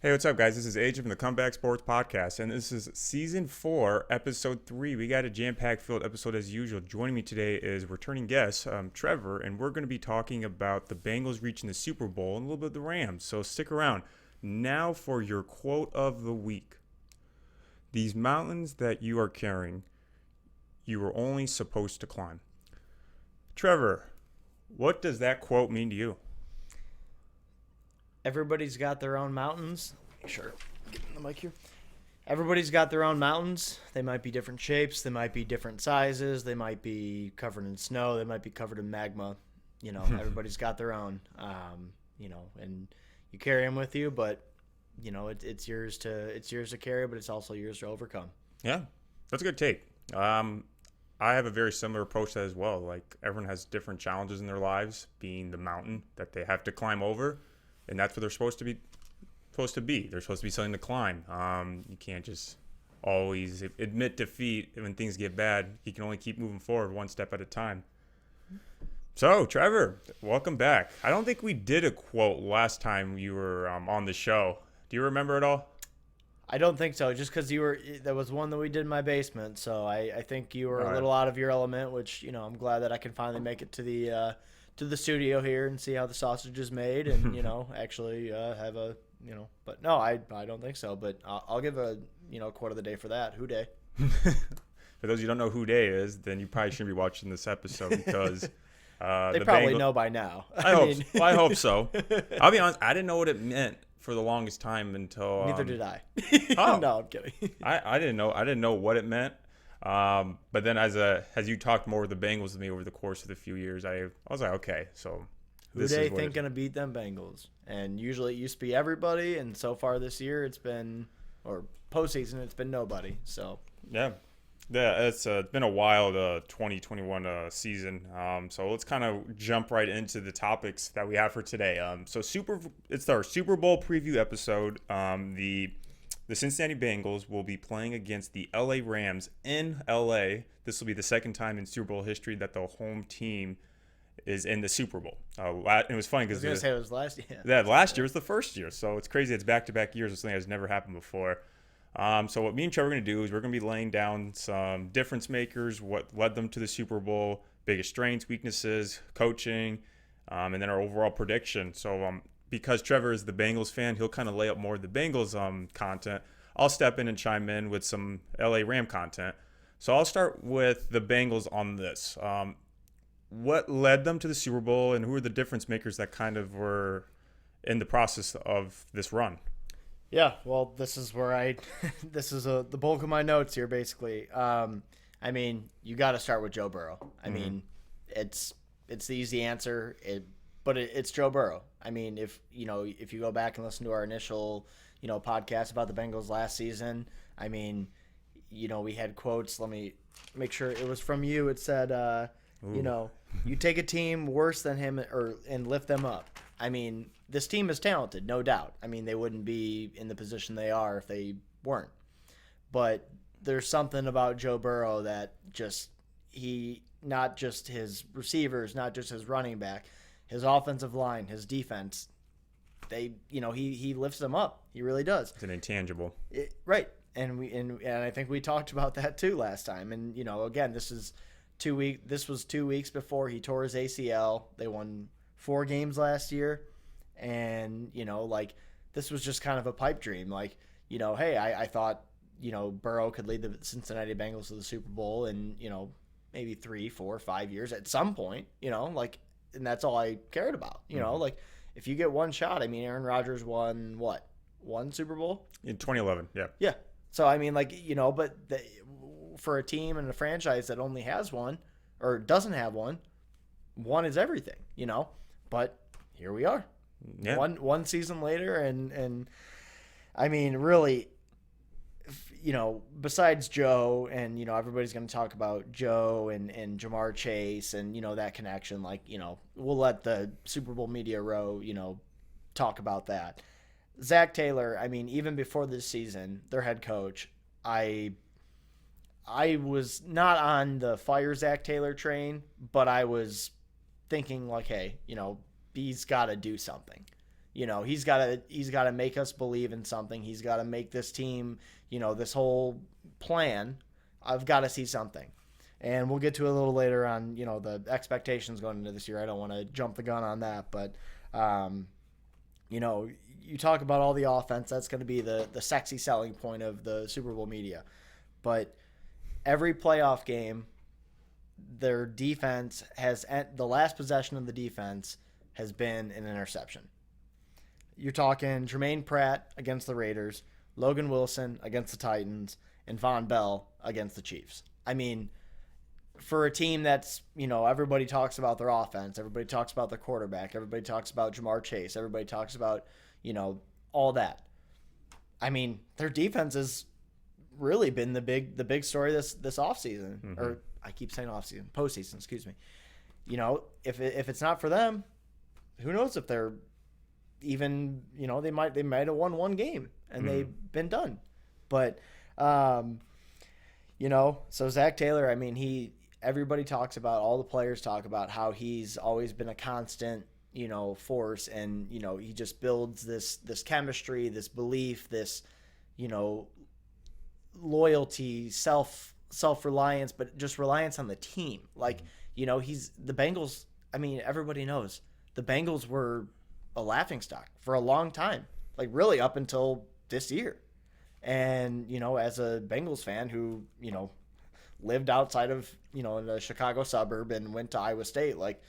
Hey, what's up, guys? This is AJ from the Comeback Sports Podcast, and this is Season 4, Episode 3. We got a jam-packed filled episode as usual. Joining me today is returning guest, Trevor, and we're going to be talking about the Bengals reaching the Super Bowl and a little bit of the Rams, so stick around. Now for your quote of the week. These mountains that you are carrying, you were only supposed to climb. Trevor, what does that quote mean to you? Everybody's got their own mountains. Sure. Get in the mic here. Everybody's got their own mountains. They might be different shapes. They might be different sizes. They might be covered in snow. They might be covered in magma. Everybody's got their own, and you carry them with you, but, it's yours to carry, but it's also yours to overcome. Yeah, that's a good take. I have a very similar approach to that as well. Like, everyone has different challenges in their lives, being the mountain that they have to climb over. And that's what they're supposed to be. They're supposed to be something to climb. You can't just always admit defeat when things get bad. You can only keep moving forward one step at a time. So, Trevor, welcome back. I don't think we did a quote last time you were on the show. Do you remember it all? I don't think so, just because that was one that we did in my basement. So I think you were a little out of your element, which, I'm glad that I can finally make it to the studio here and see how the sausage is made and, actually have a, but no, I don't think so. But I'll give a, quote of the day for that. Who day? For those of you who don't know who day is, then you probably shouldn't be watching this episode because they probably know by now. I hope so. I'll be honest, I didn't know what it meant for the longest time until. Neither did I. Oh. No, I'm kidding. I didn't know. I didn't know what it meant. But then as you talked more with the Bengals with me over the course of the few years, I was like, okay, so who they think gonna beat them Bengals? And usually it used to be everybody, and so far this year it's been, or postseason it's been nobody. So yeah, it's been a wild 2021 season. So let's kind of jump right into the topics that we have for today. It's our Super Bowl preview episode. The Cincinnati Bengals will be playing against the LA Rams in LA. This will be the second time in Super Bowl history that the home team is in the Super Bowl. It was funny because I was going to say it was last year. Yeah, last year was the first year. So it's crazy. It's back-to-back years of something that has never happened before. So what me and Trevor are going to do is we're going to be laying down some difference makers, what led them to the Super Bowl, biggest strengths, weaknesses, coaching, and then our overall prediction. So because Trevor is the Bengals fan, he'll kind of lay up more of the Bengals content. I'll step in and chime in with some LA Ram content. So I'll start with the Bengals on this. What led them to the Super Bowl, and who are the difference makers that kind of were in the process of this run? Yeah, well, this is where this is the bulk of my notes here, basically. You got to start with Joe Burrow. It's the easy answer. But it's Joe Burrow. If you go back and listen to our initial, podcast about the Bengals last season, we had quotes. Let me make sure it was from you. It said, you take a team worse than him and lift them up. This team is talented, no doubt. They wouldn't be in the position they are if they weren't. But there's something about Joe Burrow that not just his receivers, not just his running back, his offensive line, his defense, he lifts them up. He really does. It's an intangible. Right. And I think we talked about that too last time. And, again, this was 2 weeks before he tore his ACL. They won 4 games last year. And, this was just kind of a pipe dream. Hey, I thought, Burrow could lead the Cincinnati Bengals to the Super Bowl in, maybe 3, 4, 5 years at some point, and that's all I cared about. If you get one shot, Aaron Rodgers won what? One Super Bowl? In 2011, yeah. Yeah. So, but for a team and a franchise that only has one or doesn't have one is everything, But here we are. Yeah. One season later, and really, besides Joe, and everybody's going to talk about Joe and Jamar Chase and that connection. We'll let the Super Bowl media row talk about that. Zach Taylor, even before this season, their head coach, I was not on the fire Zach Taylor train, but I was thinking hey, he's got to do something. He's gotta make us believe in something. He's gotta make this team, this whole plan. I've got to see something. And we'll get to it a little later on, the expectations going into this year. I don't want to jump the gun on that, but you talk about all the offense. That's going to be the sexy selling point of the Super Bowl media. But every playoff game, their defense the last possession of the defense has been an interception. You're talking Jermaine Pratt against the Raiders, Logan Wilson against the Titans, and Von Bell against the Chiefs. I mean, for a team that's, everybody talks about their offense, everybody talks about their quarterback, everybody talks about Jamar Chase, everybody talks about, all that. I mean, their defense has really been the big story this offseason. Mm-hmm. Or I keep saying offseason, postseason, excuse me. If it's not for them, who knows if they're even, they might have won one game and they've been done. But so Zach Taylor, I mean, everybody talks about, all the players talk about how he's always been a constant, force, and, he just builds this chemistry, this belief, this, loyalty, self-reliance, but just reliance on the team. Like, he's the Bengals. I mean, everybody knows the Bengals were a laughingstock for a long time, like really up until this year. And, as a Bengals fan who, lived outside of, in a Chicago suburb and went to Iowa State, like,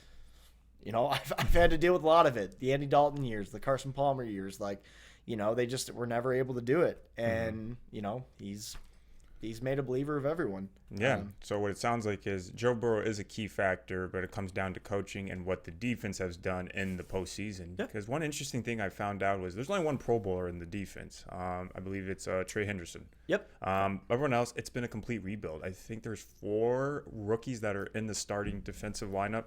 I've had to deal with a lot of it. The Andy Dalton years, the Carson Palmer years, like, they just were never able to do it. And, he's made a believer of everyone. Yeah. So what it sounds like is Joe Burrow is a key factor, but it comes down to coaching and what the defense has done in the postseason. Yeah. Because one interesting thing I found out was there's only one Pro Bowler in the defense. I believe it's Trey Henderson. Yep. Everyone else, it's been a complete rebuild. I think there's 4 rookies that are in the starting defensive lineup.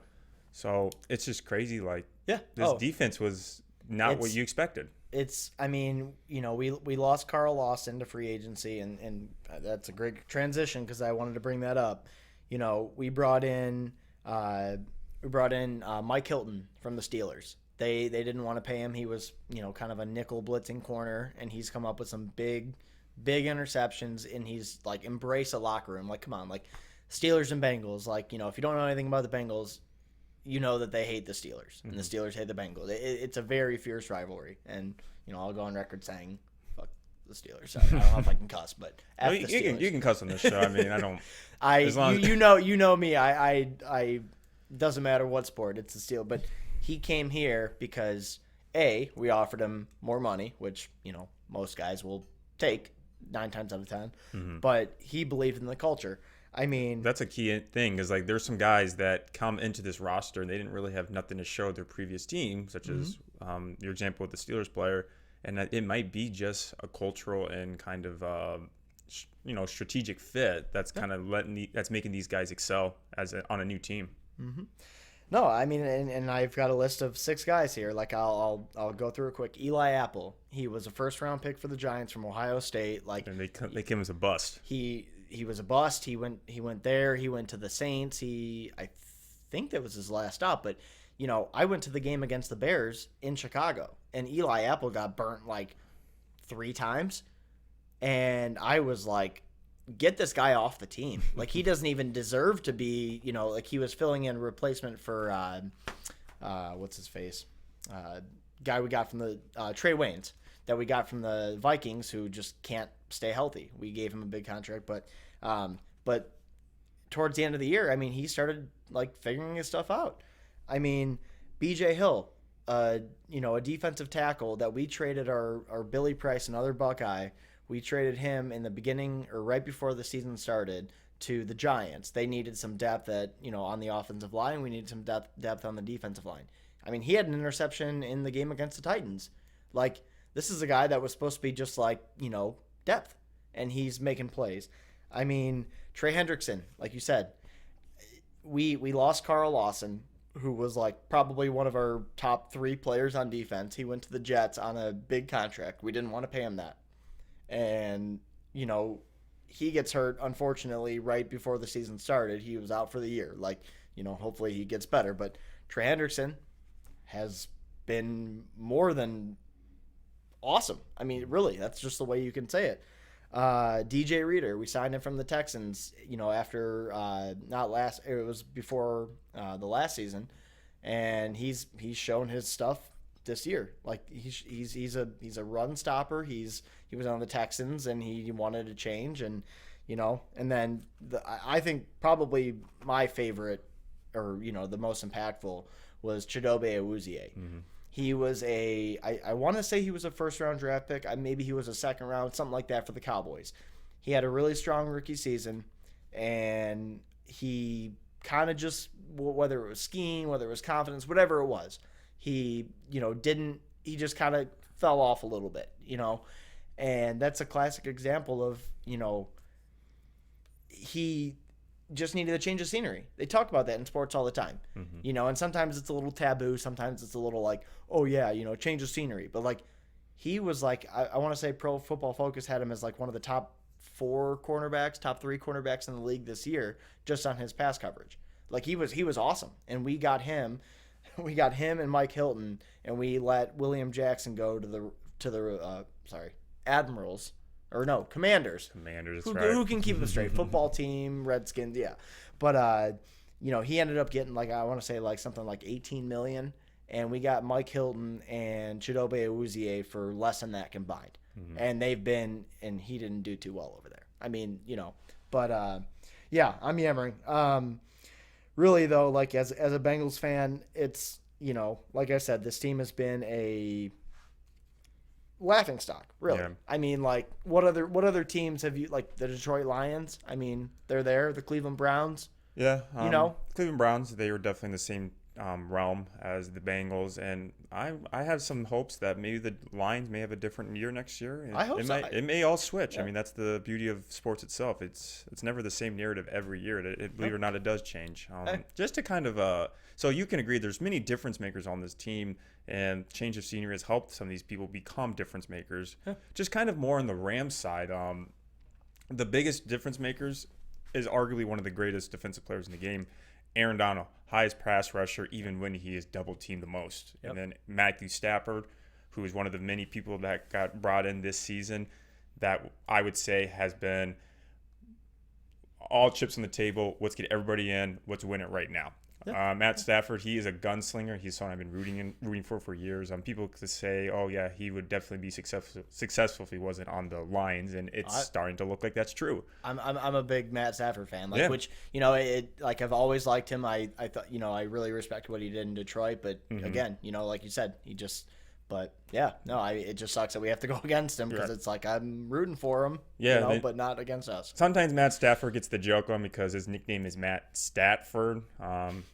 So it's just crazy. Like, this defense was not what you expected. We lost Carl Lawson to free agency, and that's a great transition because I wanted to bring that up. We brought in Mike Hilton from the Steelers. They didn't want to pay him. He was, kind of a nickel blitzing corner, and he's come up with some big interceptions, and he's like embrace a locker room. Like, come on, like Steelers and Bengals. Like, if you don't know anything about the Bengals, you know that they hate the Steelers, and the Steelers hate the Bengals. It's a very fierce rivalry, and I'll go on record saying fuck the Steelers. I don't know if I can cuss, but you can cuss on this show. I mean, I don't. You know me. I doesn't matter what sport, it's the Steelers. But he came here because we offered him more money, which most guys will take 9 times out of 10. Mm-hmm. But he believed in the culture. I mean, that's a key thing is like there's some guys that come into this roster and they didn't really have nothing to show their previous team, such as your example with the Steelers player, and it might be just a cultural and kind of strategic fit that's kind of that's making these guys excel on a new team. Mm-hmm. No, I mean, and I've got a list of 6 guys here. Like I'll go through a quick. Eli Apple, he was a first-round pick for the Giants from Ohio State. Like, and they came as a bust. He was a bust. He went there. He went to the Saints. I think that was his last stop. But I went to the game against the Bears in Chicago, and Eli Apple got burnt like 3 times, and I was like, get this guy off the team. Like, he doesn't even deserve to be. Like he was filling in a replacement for what's his face, guy we got from the Trey Waynes that we got from the Vikings, who just can't stay healthy. We gave him a big contract, but towards the end of the year, I mean, he started like figuring his stuff out. I mean, BJ Hill, a defensive tackle that we traded our Billy Price, another Buckeye. We traded him in the beginning or right before the season started to the Giants. They needed some depth on the offensive line. We needed some depth on the defensive line. I mean, he had an interception in the game against the Titans. Like, this is a guy that was supposed to be just like, depth, and he's making plays. I mean, Trey Hendrickson, like you said, we lost Carl Lawson, who was like probably one of our top 3 players on defense. He went to the Jets on a big contract. We didn't want to pay him that. And, he gets hurt, unfortunately, right before the season started. He was out for the year. Like, hopefully he gets better. But Trey Hendrickson has been more than awesome. I mean, really, that's just the way you can say it. DJ Reader, we signed him from the Texans, after it was before the last season, and he's shown his stuff this year. Like he's a run stopper. He was on the Texans and he wanted to change, and and then I think probably my favorite, or the most impactful, was Chidobe Awuzie. Mm-hmm. He was I want to say he was a first-round draft pick. Maybe he was a second round, something like that for the Cowboys. He had a really strong rookie season, and he kind of just, whether it was scheme, whether it was confidence, whatever it was, he just kind of fell off a little bit, and that's a classic example of, he just needed a change of scenery. They talk about that in sports all the time, mm-hmm. And sometimes it's a little taboo. Sometimes it's a little like, oh yeah, change of scenery. But like, he was like, I want to say Pro Football Focus had him as like one of the top 3 cornerbacks in the league this year, just on his pass coverage. Like he was awesome. And we got him and Mike Hilton, and we let William Jackson go to the Admirals. Or no, Commanders. Who can keep them straight? Football team, Redskins, yeah. But he ended up getting I want to say something like $18 million, and we got Mike Hilton and Chidobe Awuzie for less than that combined. Mm-hmm. And he didn't do too well over there. I mean, but yeah, I'm yammering. Really though, as a Bengals fan, it's like I said, this team has been a laughing stock, really. Yeah. I mean, what other teams have you, the Detroit Lions? I mean, they're there. The Cleveland Browns. Yeah, Cleveland Browns. They were definitely in the same realm as the Bengals, and I have some hopes that maybe the Lions may have a different year next year. I hope so. It may all switch. Yeah. I mean, that's the beauty of sports itself. It's never the same narrative every year. Believe it or not, it does change. Just to kind of so you can agree, there's many difference makers on this team, and change of scenery has helped some of these people become difference makers. Yeah. Just kind of more on the Rams side, the biggest difference makers is arguably one of the greatest defensive players in the game, Aaron Donald, highest pass rusher, even when he is double teamed the most. Yep. And then Matthew Stafford, who is one of the many people that got brought in this season, that I would say has been all chips on the table. Let's get everybody in. Let's win it right now. Yep. Matt Stafford, he is a gunslinger. He's someone I've been rooting for years. People could say, oh yeah, he would definitely be successful if he wasn't on the Lions, and it's starting to look like that's true. I'm a big Matt Stafford fan, which I've always liked him. I thought I really respect what he did in Detroit, but mm-hmm. again, like you said, he just. But yeah, no, it just sucks that we have to go against him, because it's I'm rooting for him, but not against us. Sometimes Matt Stafford gets the joke on because his nickname is Matt Stafford,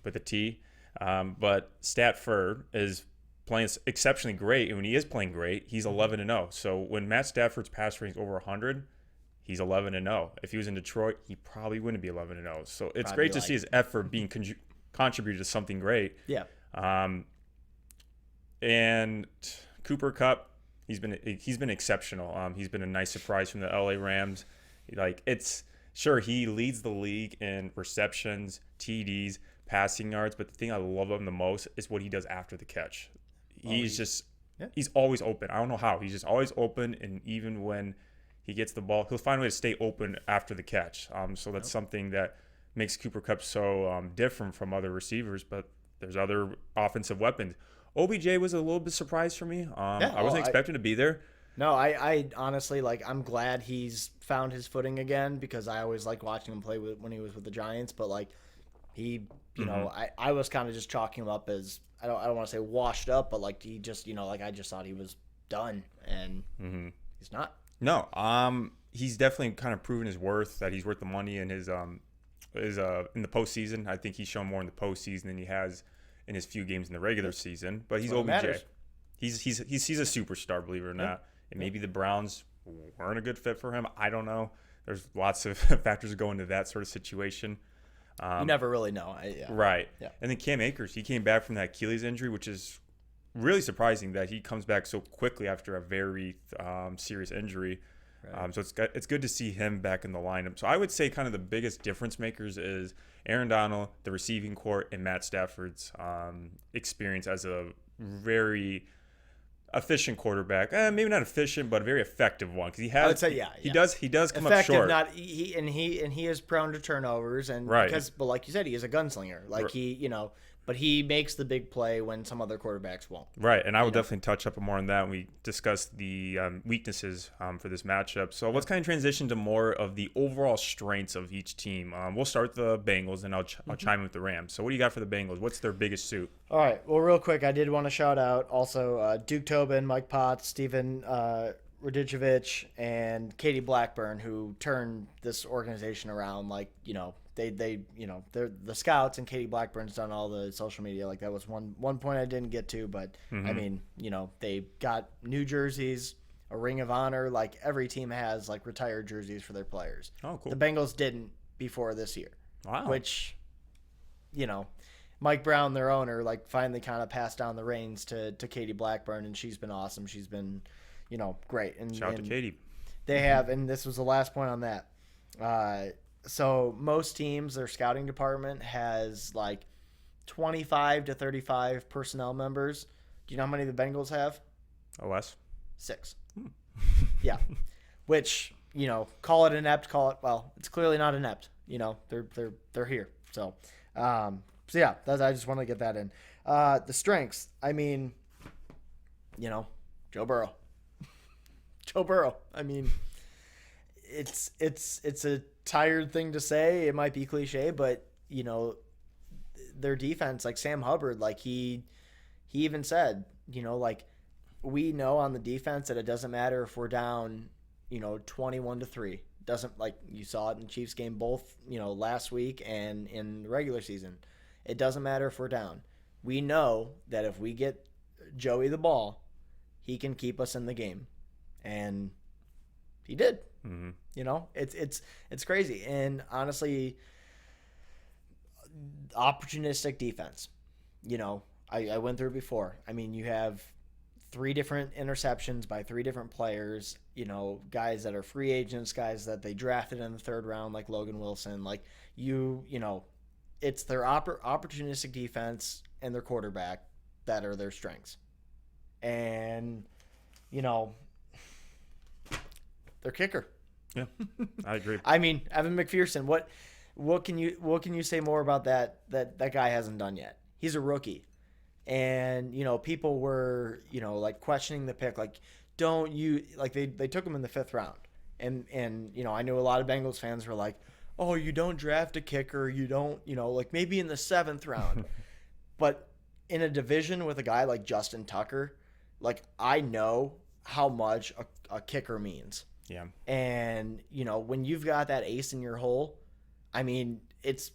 with a T. But Stafford is playing exceptionally great, and when he is playing great, he's 11-0. So when Matt Stafford's pass rating is over 100, he's 11-0. If he was in Detroit, he probably wouldn't be 11-0. So it's great to see his effort being contributed to something great. Yeah. And Cooper Kupp, he's been exceptional. He's been a nice surprise from the LA Rams. He leads the league in receptions, TDs, passing yards, but the thing I love him the most is what he does after the catch. He's always open. I don't know how. He's just always open, and even when he gets the ball, he'll find a way to stay open after the catch. So that's something that makes Cooper Kupp so different from other receivers, but there's other offensive weapons. OBJ was a little bit surprised for me. I wasn't expecting to be there. No, I honestly, I'm glad he's found his footing again, because I always liked watching him play when he was with the Giants. But he, I was kind of just chalking him up as, I don't want to say washed up, but he just, I just thought he was done, and he's not. No, he's definitely kind of proven his worth, that he's worth the money in his in the postseason. I think he's shown more in the postseason than he has in his few games in the regular season, but he's OBJ. He's a superstar, believe it or not. And maybe the Browns weren't a good fit for him. I don't know. There's lots of factors that go into that sort of situation. You never really know. Right. Yeah. And then Cam Akers, he came back from that Achilles injury, which is really surprising that he comes back so quickly after a very serious injury. Right. So it's good to see him back in the lineup. So I would say kind of the biggest difference makers is Aaron Donald, the receiving corps, and Matt Stafford's experience as a very efficient quarterback. Maybe not efficient, but a very effective one, because I would say, he does come effective, up short. not he is prone to turnovers, and Right. but like you said, he is a gunslinger. Like but he makes the big play when some other quarterbacks won't. Right, and I will definitely touch up more on that when we discuss the weaknesses for this matchup. So let's kind of transition to more of the overall strengths of each team. We'll start with the Bengals, and I'll chime in with the Rams. So what do you got for the Bengals? What's their biggest suit? All right. Well, real quick, I did want to shout out also Duke Tobin, Mike Potts, Steven Radicevic, and Katie Blackburn, who turned this organization around. Like, they're the scouts, and Katie Blackburn's done all the social media. Like, that was one point I didn't get to, but I mean, they got new jerseys, a ring of honor. Like, every team has like retired jerseys for their players. Oh, cool. The Bengals didn't before this year. Wow. Which, Mike Brown, their owner, like finally kind of passed down the reins to Katie Blackburn, and she's been awesome. She's been, great. And shout out to Katie. They have, and this was the last point on that. So most teams, their scouting department has like 25 to 35 personnel members. Do you know how many the Bengals have? Less. 6. Yeah. Which, call it inept, it's clearly not inept. They're here. So yeah, I just want to get that in. The strengths, I mean, Joe Burrow. Joe Burrow. I mean, it's a tired thing to say. It might be cliche, but their defense, like Sam Hubbard, like he even said, like we know on the defense that it doesn't matter if we're down, 21-3. Doesn't, like you saw it in the Chiefs game both, last week and in the regular season. It doesn't matter if we're down. We know that if we get Joey the ball, he can keep us in the game. And he did. Mm-hmm. It's crazy. And honestly, opportunistic defense. I went through it before. I mean, you have 3 different interceptions by 3 different players, guys that are free agents, guys that they drafted in the 3rd round, like Logan Wilson. Like, it's their opportunistic defense and their quarterback that are their strengths. And, their kicker. Yeah, I agree. I mean, Evan McPherson, what can you say more about that guy hasn't done yet? He's a rookie. And, people were, like questioning the pick, like, don't you, like they took him in the 5th round. And, I knew a lot of Bengals fans were like, oh, you don't draft a kicker. You don't, like maybe in the 7th round. But in a division with a guy like Justin Tucker, like I know how much a kicker means. Yeah. And, when you've got that ace in your hole, I mean, it's,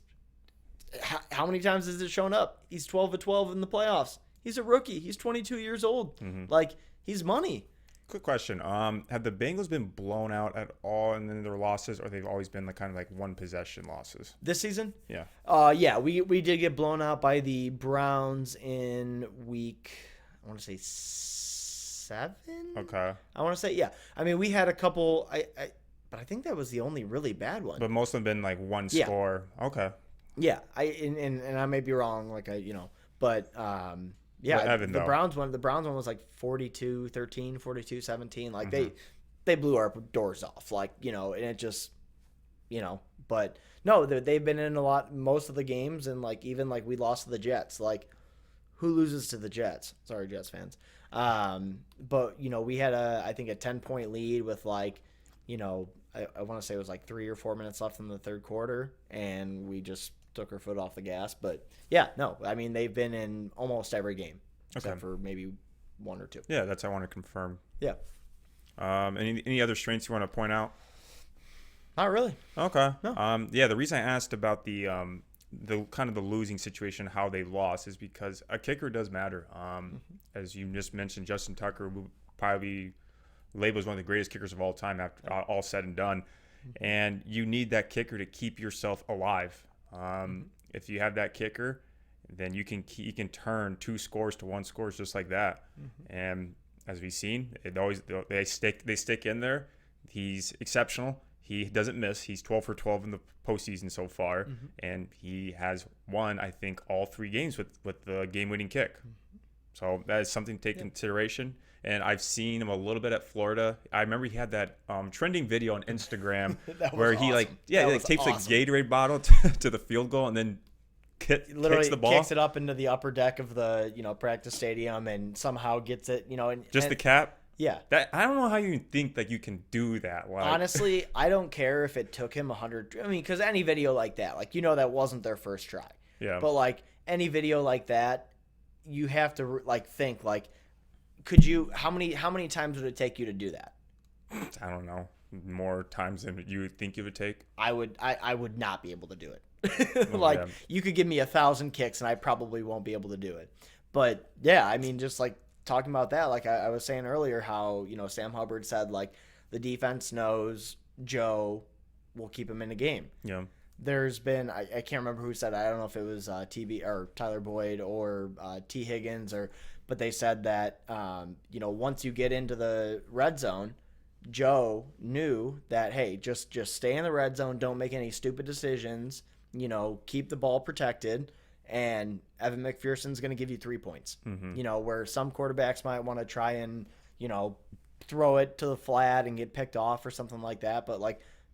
how many times has it shown up? He's 12-12 in the playoffs. He's a rookie. He's 22 years old. Mm-hmm. Like, he's money. Quick question. Have the Bengals been blown out at all in their losses, or they've always been kind of like one possession losses? This season? Yeah. Yeah, we did get blown out by the Browns in week, I want to say 7? Okay. I want to say, yeah. I mean, we had a couple, but I think that was the only really bad one. But most of them been like one score. Okay. Yeah, and I may be wrong, like but yeah, Evan, the Browns one was like 42-13, 42-17. Like they blew our doors off, like and it just but no, they've been in most of the games, and like even like we lost to the Jets. Like, who loses to the Jets? Sorry, Jets fans. But we had I think a 10-point lead with like I want to say it was like 3 or 4 minutes left in the 3rd quarter, and we just took our foot off the gas. But yeah, no, I mean, they've been in almost every game except for maybe 1 or 2. Yeah, that's what I want to confirm. Yeah. Any other strengths you want to point out? Not really. Okay. No. Yeah, the reason I asked about the kind of the losing situation, how they lost, is because a kicker does matter. As you just mentioned, Justin Tucker will probably labeled as one of the greatest kickers of all time after all said and done. And you need that kicker to keep yourself alive. If you have that kicker, then you can turn 2 scores to 1 score just like that. And as we've seen, they stick in there. He's exceptional. He doesn't miss. He's 12 for 12 in the postseason so far, and he has won, I think, all 3 games with the game-winning kick. So that is something to take into consideration. And I've seen him a little bit at Florida. I remember he had that trending video on Instagram where he awesome. Tapes awesome. a Gatorade bottle to the field goal and then literally kicks the ball. Kicks it up into the upper deck of the practice stadium and somehow gets it. The cap. Yeah. That I don't know how you think that you can do that. Like, honestly, I don't care if it took him 100. I mean, because any video like that, that wasn't their first try. Yeah. But any video like that, you have to think could you? How many times would it take you to do that? I don't know. More times than you would think it would take. I would not be able to do it. You could give me 1,000 kicks and I probably won't be able to do it. But yeah, I mean, just talking about that, I was saying earlier, how Sam Hubbard said the defense knows Joe will keep him in the game. Yeah. There's been I can't remember who said it. I don't know if it was TB or Tyler Boyd or T Higgins but they said that once you get into the red zone, Joe knew that, hey, just stay in the red zone, don't make any stupid decisions, keep the ball protected, and Evan McPherson's going to give you 3 points. Mm-hmm. Where some quarterbacks might want to try and throw it to the flat and get picked off or something like that, but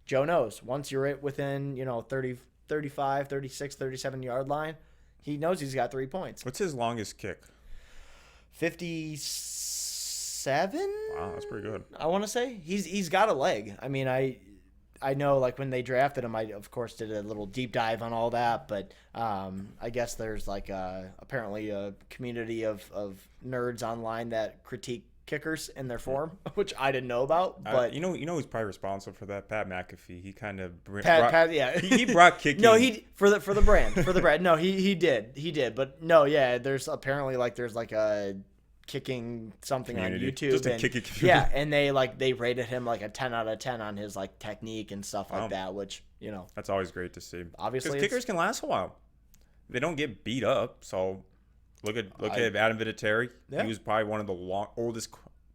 Joe knows once you're within 30, 35, 36, 37 yard line, he knows he's got 3 points. What's his longest kick? 57. Wow, that's pretty good. I want to say he's got a leg. I mean, I know when they drafted him, I of course did a little deep dive on all that, but I guess there's apparently a community of nerds online that critique kickers in their form, which I didn't know about. But who's probably responsible for that? Pat McAfee. He kind of he brought kicking. No, he for the brand. No, he did. But no, yeah, there's apparently there's a kicking something community. On YouTube, just a kicking community. Yeah, and they rated him a 10 out of 10 on his technique and stuff like that, which that's always great to see. Obviously, because kickers can last a while. They don't get beat up, so. Look at Adam Vinatieri. Yeah. He was probably one of the oldest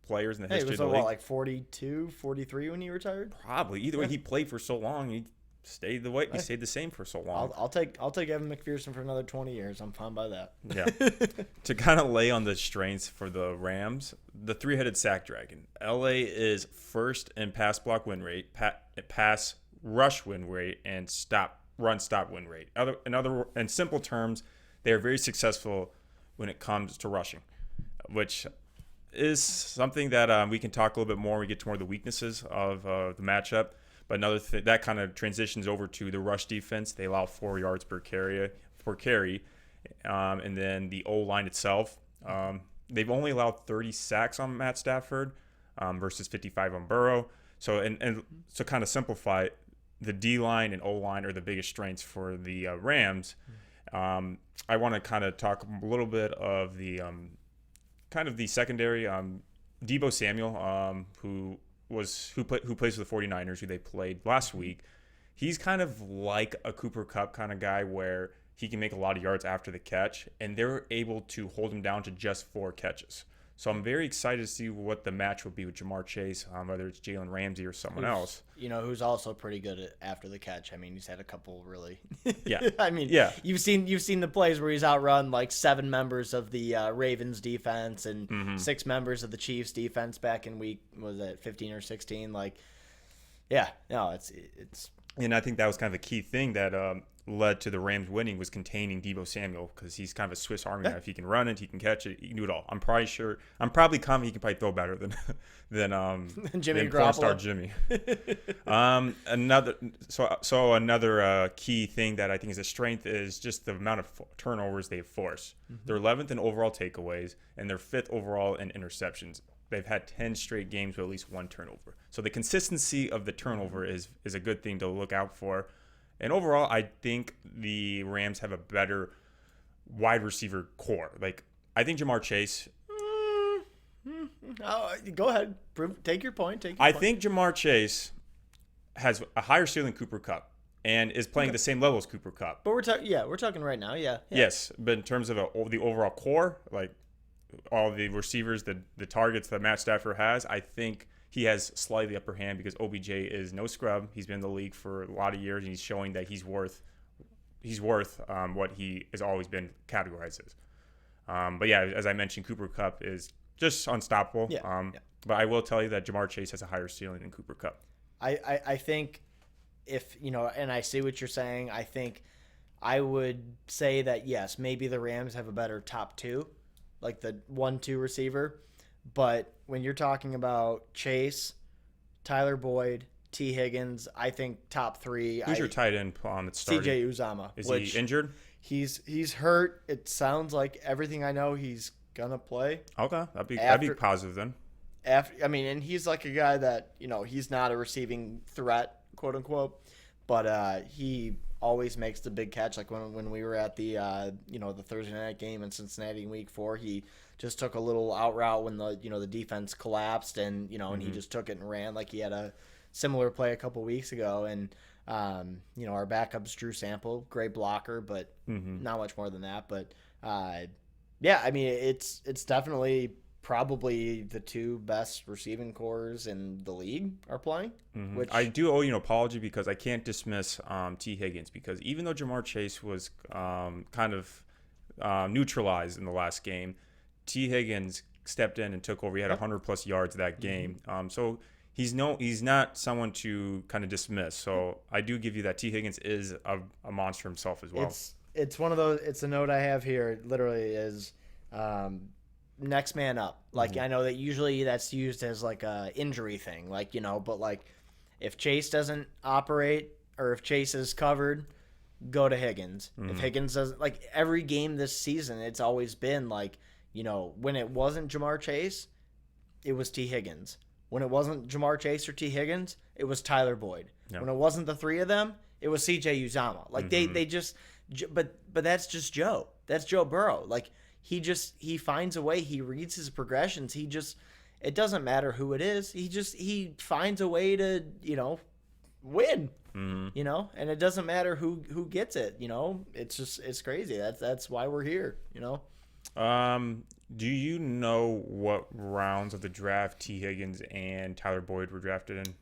players in the history of the league. 42, 43 when he retired? Probably. Either way, he played for so long. He stayed the same for so long. I'll take Evan McPherson for another 20 years. I'm fine by that. Yeah. To kind of lay on the strengths for the Rams, the three-headed sack dragon. LA is first in pass block win rate, pass rush win rate, and run stop win rate. In simple terms, they are very successful when it comes to rushing, which is something that we can talk a little bit more when we get to more of the weaknesses of the matchup. But another thing that kind of transitions over to the rush defense. They allow 4 yards per carry, and then the O-line itself. They've only allowed 30 sacks on Matt Stafford versus 55 on Burrow. So so kind of simplify it, the D-line and O-line are the biggest strengths for the Rams. I want to kind of talk a little bit of the kind of the secondary. Deebo Samuel, who plays for the 49ers, who they played last week. He's kind of like a Cooper Kupp kind of guy where he can make a lot of yards after the catch, and they're able to hold him down to just 4 catches. So I'm very excited to see what the match will be with Jamar Chase, whether it's Jalen Ramsey or someone else. Who's also pretty good at after the catch. I mean, he's had a couple really. Yeah. I mean, yeah. You've seen the plays where he's outrun 7 members of the Ravens defense and 6 members of the Chiefs defense back in week 15 or 16. It's. And I think that was kind of a key thing that led to the Rams winning was containing Deebo Samuel, because he's kind of a Swiss Army knife. He can run it, he can catch it, he can do it all. I'm probably confident he can probably throw better than Jimmy than porn star Jimmy. Another key thing that I think is a strength is just the amount of turnovers they force. They're 11th in overall takeaways, and they're 5th overall in interceptions. They've had 10 straight games with at least 1 turnover. So the consistency of the turnover is a good thing to look out for. And overall, I think the Rams have a better wide receiver core. I think Jamar Chase. Go ahead. Take your point. I think Jamar Chase has a higher ceiling than Cooper Kupp and is playing the same level as Cooper Kupp. But we're talking right now. Yeah. Yes, but in terms of the overall core, all the receivers, the targets that Matt Stafford has, I think he has slightly upper hand because OBJ is no scrub. He's been in the league for a lot of years, and he's showing that he's worth what he has always been categorized as. But yeah, as I mentioned, Cooper Kupp is just unstoppable. Yeah. But I will tell you that Jamar Chase has a higher ceiling than Cooper Kupp. I think if, and I see what you're saying, I think I would say that, yes, maybe the Rams have a better top two, like the 1-2 receiver. But when you're talking about Chase, Tyler Boyd, T. Higgins, I think top three. Who's your tight end that's starting? CJ Uzama. Is he injured? He's hurt. It sounds like everything I know he's going to play. Okay, that'd be positive then. And he's like a guy that, he's not a receiving threat, quote unquote, but he always makes the big catch. Like when we were at the the Thursday night game in Cincinnati in Week 4, he just took a little out route when the defense collapsed, and and he just took it and ran. Like he had a similar play a couple weeks ago. And our backup's Drew Sample, great blocker, but not much more than that. But it's definitely probably the two best receiving cores in the league are playing. Which I do owe you an apology because I can't dismiss T. Higgins, because even though Jamar Chase was kind of neutralized in the last game, T. Higgins stepped in and took over. He had 100+ yards that game. So he's not someone to kind of dismiss. So I do give you that. T. Higgins is a monster himself as well. It's one of those. It's a note I have here. It literally is. Next man up. Like, I know that usually that's used as like a injury thing, like, but like if Chase doesn't operate or if Chase is covered, go to Higgins. If Higgins doesn't, like every game this season, it's always been like, when it wasn't Jamar Chase, it was T. Higgins. When it wasn't Jamar Chase or T. Higgins, it was Tyler Boyd. Yep. When it wasn't the three of them, it was CJ Uzama. Like they just, but that's just Joe. That's Joe Burrow. Like, he finds a way. He reads his progressions. It doesn't matter who it is. He finds a way to, win, and it doesn't matter who gets it. It's crazy. That's why we're here, Do you know what rounds of the draft T. Higgins and Tyler Boyd were drafted in?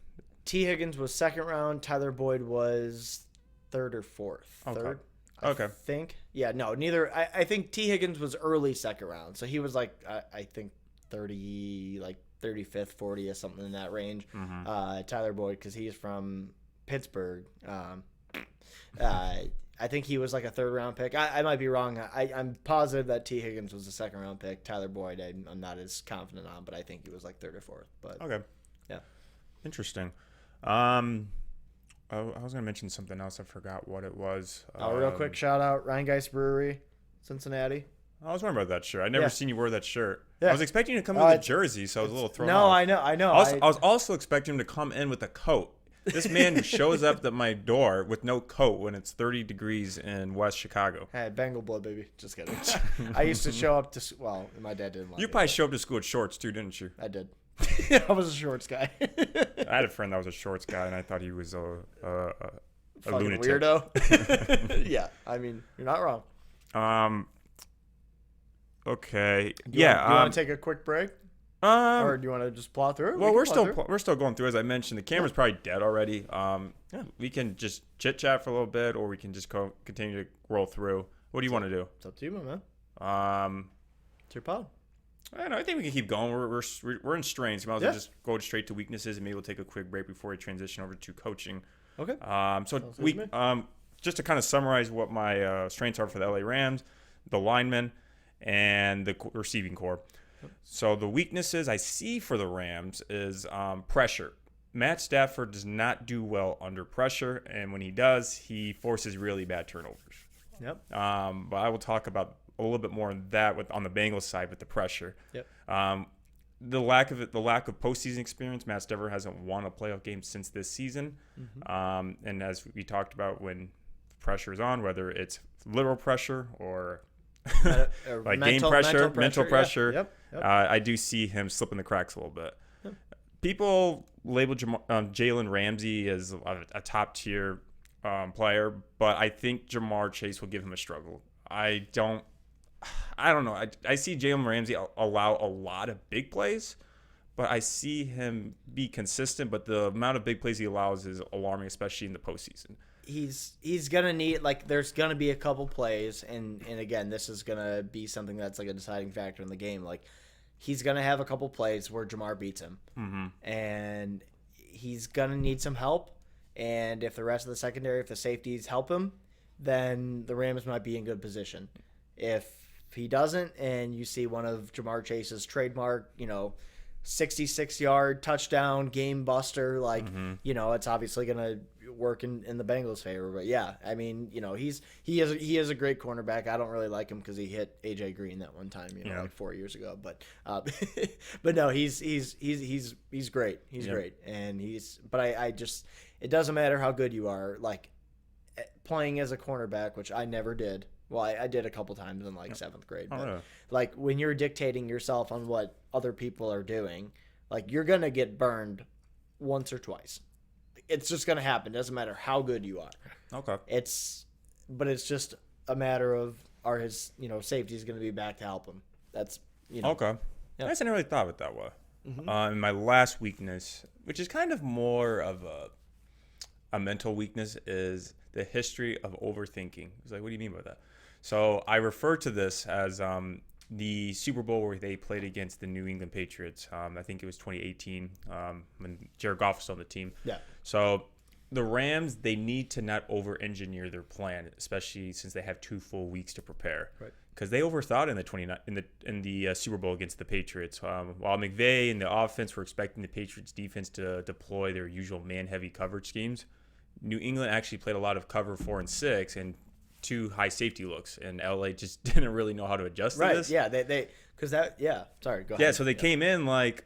T. Higgins was second round. Tyler Boyd was third or fourth. Okay. Third. Okay. I think. Yeah, no, neither. I think T. Higgins was early second round. So he was like, I think 30, like 35th, 40th, something in that range. Tyler Boyd, because he's from Pittsburgh. I think he was like a third round pick. I might be wrong. I'm positive that T. Higgins was a second round pick. Tyler Boyd, I'm not as confident on, but I think he was like third or fourth. But okay. Yeah. Interesting. I was going to mention something else. I forgot what it was. Real quick shout out, Rheingeist Brewery, Cincinnati. I was wondering about that shirt. I never seen you wear that shirt. Yeah. I was expecting you to come in with a jersey, so I was a little thrown off. No, I know. I was also expecting him to come in with a coat. This man shows up at my door with no coat when it's 30 degrees in West Chicago. Hey, Bengal blood, baby. Just kidding. I used to show up to, my dad didn't want You probably showed up to school with shorts too, didn't you? I did. I was a shorts guy. I had a friend that was a shorts guy, and I thought he was a lunatic. Weirdo. Yeah, I mean, you're not wrong. Okay. Do you want to take a quick break? Or do you want to just plow through? Well, we're still going through. As I mentioned, the camera's probably dead already. We can just chit chat for a little bit, or we can just continue to roll through. What do you want to do? It's up to you, my man. It's your pod. I think we can keep going. We're in strains. We might as well just go straight to weaknesses, and maybe we'll take a quick break before we transition over to coaching. Okay. Just to kind of summarize what my strengths are for the LA Rams, the linemen, and the receiving core. So the weaknesses I see for the Rams is pressure. Matt Stafford does not do well under pressure, and when he does, he forces really bad turnovers. Yep. But I will talk about a little bit more on that on the Bengals side with the pressure. Yep. The lack of postseason experience. Matt Stafford hasn't won a playoff game since this season. And as we talked about, when pressure is on, whether it's literal pressure or like game pressure, mental pressure, Yep. I do see him slipping the cracks a little bit. Yep. People label Jalen Ramsey as a top tier player, but I think Jamar Chase will give him a struggle. I don't know. I see Jalen Ramsey allow a lot of big plays, but I see him be consistent. But the amount of big plays he allows is alarming, especially in the postseason. he's gonna need, like, there's gonna be a couple plays, and again, this is gonna be something that's like a deciding factor in the game. Like, he's gonna have a couple plays where Jamar beats him, and he's gonna need some help. And if the rest of the secondary, if the safeties help him, then the Rams might be in good position. If he doesn't, and you see one of Jamar Chase's trademark, 66-yard touchdown game buster, like, it's obviously gonna work in the Bengals' favor. But yeah, I mean, he is a great cornerback. I don't really like him because he hit AJ Green that one time, like 4 years ago. But but no, he's great. He's great, and I just, it doesn't matter how good you are, like, playing as a cornerback, which I never did. Well, I did a couple times in like 7th grade. But like, when you're dictating yourself on what other people are doing, like, you're gonna get burned once or twice. It's just gonna happen. Doesn't matter how good you are. Okay. But it's just a matter of, are his safeties gonna be back to help him? That's Okay. Yep. I hadn't really thought of it that way. And my last weakness, which is kind of more of a mental weakness, is the history of overthinking. It's like, what do you mean by that? So I refer to this as the Super Bowl where they played against the New England Patriots. I think it was 2018 when Jared Goff was still on the team. Yeah. So the Rams, they need to not over-engineer their plan, especially since they have 2 full weeks to prepare. Right. Because they overthought in the Super Bowl against the Patriots. While McVay and the offense were expecting the Patriots defense to deploy their usual man-heavy coverage schemes, New England actually played a lot of cover 4 and 6 and 2 high safety looks, and LA just didn't really know how to adjust to this. Yeah, sorry, go ahead. Yeah, so they came in like,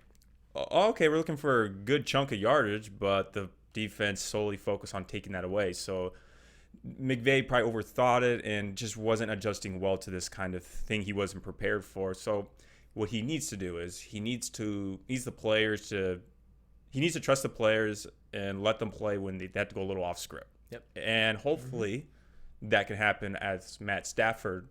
oh, okay, we're looking for a good chunk of yardage, but the defense solely focused on taking that away. So McVay probably overthought it and just wasn't adjusting well to this kind of thing he wasn't prepared for. So what he needs to do is he needs to trust the players and let them play when they have to go a little off script. Yep. And hopefully that can happen as Matt Stafford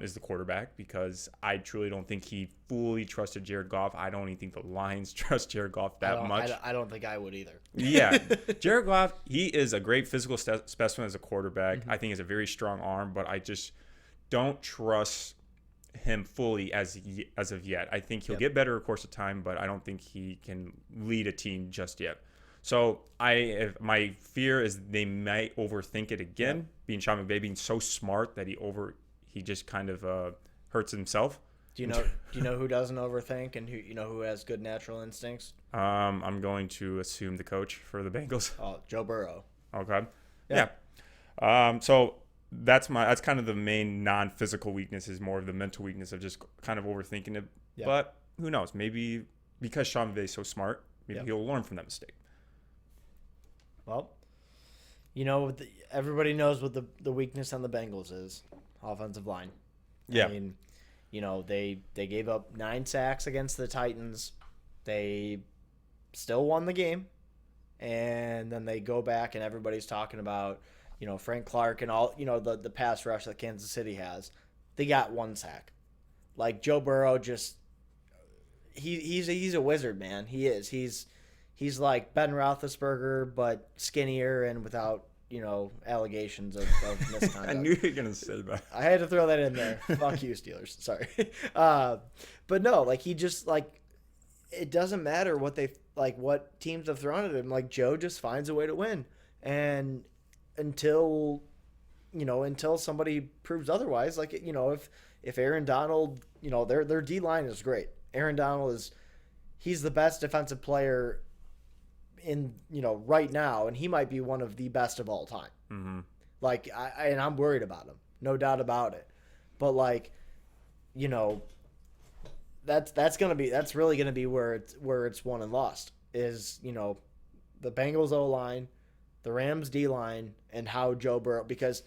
is the quarterback, because I truly don't think he fully trusted Jared Goff. I don't even think the Lions trust Jared Goff that much. I don't think I would either. Yeah. Jared Goff, he is a great physical specimen as a quarterback. I think he has a very strong arm, but I just don't trust him fully as of yet. I think he'll get better, of course, of time, but I don't think he can lead a team just yet. So my fear is they might overthink it again, being Sean McVay being so smart that he just kind of hurts himself. Do you know who doesn't overthink and who has good natural instincts? I'm going to assume the coach for the Bengals. Oh, Joe Burrow. Okay. Yeah. So that's kind of the main non-physical weakness, is more of the mental weakness of just kind of overthinking it. Yeah. But who knows? Maybe because Sean McVay is so smart, maybe he'll learn from that mistake. Well, everybody knows what the weakness on the Bengals is: offensive line. Yeah. I mean, they gave up 9 sacks against the Titans. They still won the game, and then they go back and everybody's talking about Frank Clark and all the pass rush that Kansas City has. They got 1 sack. Like, Joe Burrow just he's a wizard, man. He is. He's like Ben Roethlisberger, but skinnier and without, allegations of misconduct. I knew you were going to say that. I had to throw that in there. Fuck you, Steelers. Sorry. But no, like, he just, like, it doesn't matter what teams have thrown at him. Like, Joe just finds a way to win. And until somebody proves otherwise, like, if Aaron Donald, their D-line is great. Aaron Donald he's the best defensive player in right now, and he might be one of the best of all time. Mm-hmm. Like, I'm worried about him, no doubt about it. But, like, that's really gonna be where it's won and lost, is the Bengals O-line, the Rams D-line, and how Joe Burrow, because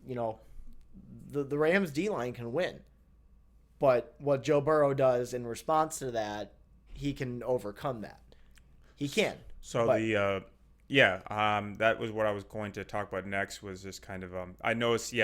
the Rams D-line can win, but what Joe Burrow does in response to that, he can overcome that. He can. So that was what I was going to talk about next, was just kind of I noticed,